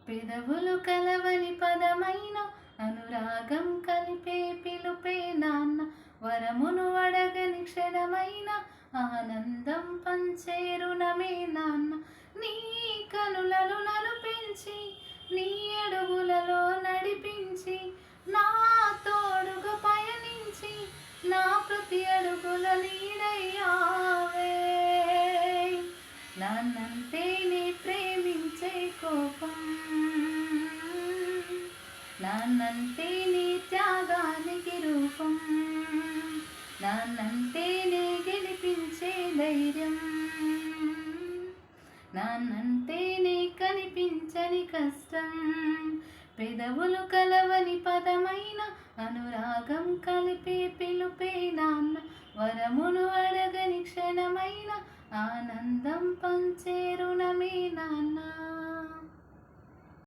పెదవులు కలవని పదమైన అనురాగం కలిపే పిలుపే నాన్న. వరమును అడగని క్షణమైన ఆనందం పంచే రుణమే నాన్న. నీ కనులను నలుపించి నీ అడుగులలో నడిపించి నా తోడుగా పయనించి నా ప్రతి అడుగుల నీడయ్యావే. నాన్నంటే నీ ప్రేమించే కోపం, నాన్నంటే నీ త్యాగానికి రూపం, నాన్నంటే నీ గెలిపించే ధైర్యం, నాన్నంటే నీ కనిపించని కష్టం. పెదవులు కలవని పదమైన అనురాగం కలిపే పిలుపే నాన్న. వరమును అడగని క్షణమైన ఆనందం పంచే రుణమే నాన్న.